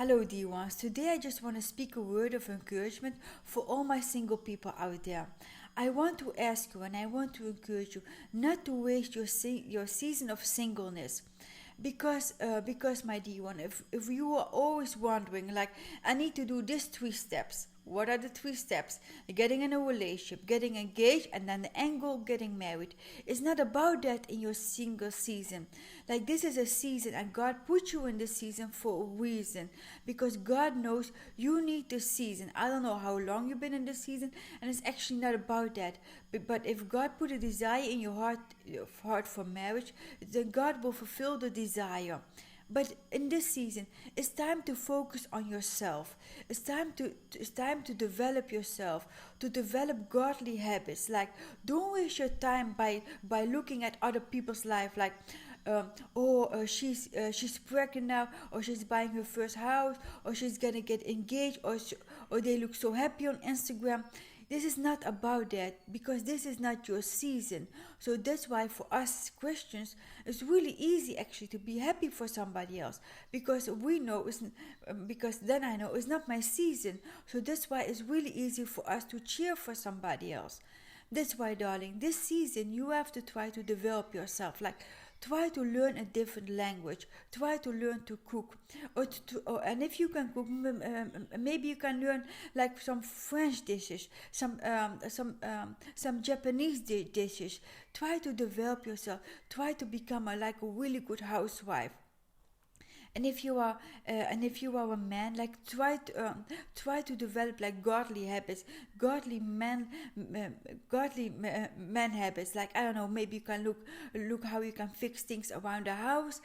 Hello, dear ones. Today I just want to speak a word of encouragement for all my single people out there. I want to ask you and I want to encourage you not to waste your season of singleness. Because my dear one, if you are always wondering, like, I need to do these 3 steps. What are the 3 steps? Getting in a relationship, getting engaged, and then the end goal, getting married. It's not about that in your single season. Like, this is a season, and God put you in this season for a reason. Because God knows you need this season. I don't know how long you've been in this season, and it's actually not about that. But if God put a desire in your heart for marriage, then God will fulfill the desire. But in this season, it's time to focus on yourself. It's time to develop yourself, to develop godly habits. Like, don't waste your time by looking at other people's life. Like, she's pregnant now, or she's buying her first house, or she's gonna get engaged, or they look so happy on Instagram. This is not about that, because this is not your season. So that's why for us Christians, it's really easy actually to be happy for somebody else, because we know because then I know it's not my season. So that's why it's really easy for us to cheer for somebody else. That's why, darling, this season you have to try to develop yourself. Like, try to learn a different language. Try to learn to cook, and if you can cook, maybe you can learn like some French dishes, some Japanese dishes. Try to develop yourself. Try to become like a really good housewife. And if you are a man, like, try to develop like godly habits, godly man habits. Like, I don't know, maybe you can look how you can fix things around the house.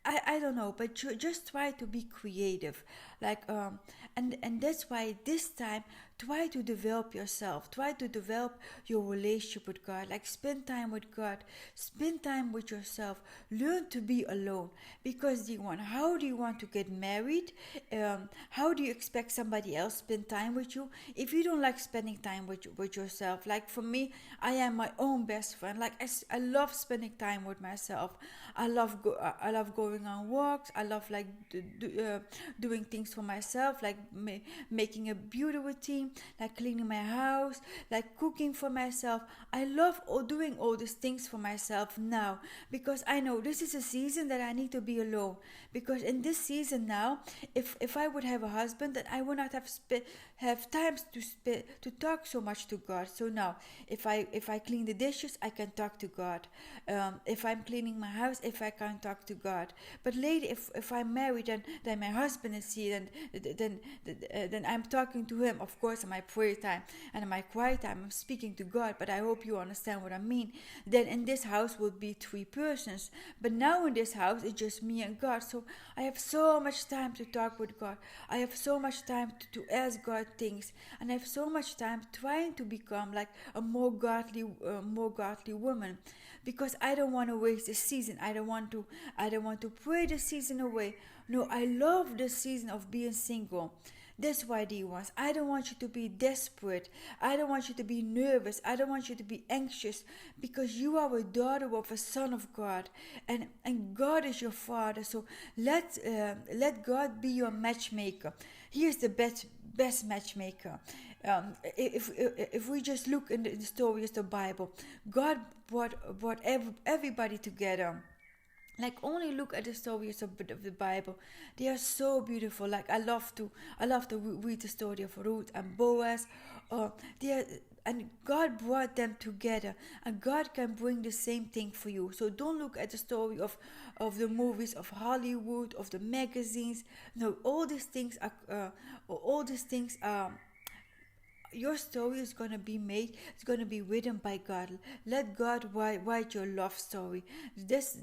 I don't know, but just try to be creative. Like, and that's why this time, try to develop yourself. Try to develop your relationship with God. Like, spend time with God. Spend time with yourself. Learn to be alone. Because, dear one, how do you want to get married? How do you expect somebody else to spend time with you if you don't like spending time with yourself? Like, for me, I am my own best friend. Like, I love spending time with myself. I love going on walks. I love like doing things for myself, like making a beauty routine, like cleaning my house, like cooking for myself. I love doing all these things for myself now, because I know this is a season that I need to be alone. Because in this season now, if I would have a husband, then I would not have times to talk so much to God. So now, if I clean the dishes, I can talk to God. If I'm cleaning my house, if I can talk to God. But later, if I'm married, then my husband is here, then I'm talking to him, of course, in my prayer time and in my quiet time. I'm speaking to God. But I hope you understand what I mean. Then in this house would be 3 persons, but now in this house it's just me and God. So I have so much time to talk with God. I have so much time to ask God things, and I have so much time trying to become like a more godly woman, because I don't want to waste the season. I don't want to pray the season away. No, I love the season of being single. That's why, dear ones, I don't want you to be desperate. I don't want you to be nervous. I don't want you to be anxious, because you are a daughter of a son of God, and God is your father. So let God be your matchmaker. He is the best matchmaker. If we just look in the stories of the Bible, God brought everybody together. Like, only look at the stories of the Bible. They are so beautiful. Like, I love to read the story of Ruth and Boaz. They are, and God brought them together, and God can bring the same thing for you. So don't look at the story of the movies, of Hollywood, of the magazines. No, all these things are your story is going to be made. It's going to be written by God. Let God write your love story. This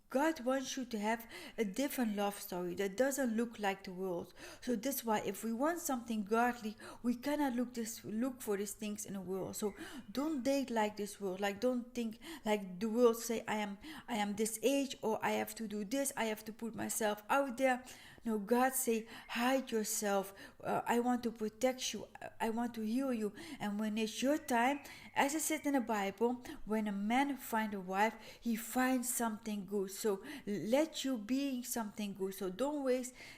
God wants you to have a different love story that doesn't look like the world. So that's why, if we want something godly, we cannot look for these things in the world. So don't date like this world. Like, don't think like the world say, I am this age, or I have to do this, I have to put myself out there. No, God say, hide yourself. I want to protect you. I want to heal you. And when it's your time, as it said in the Bible, when a man finds a wife, he finds something good. So let you be something good. So don't waste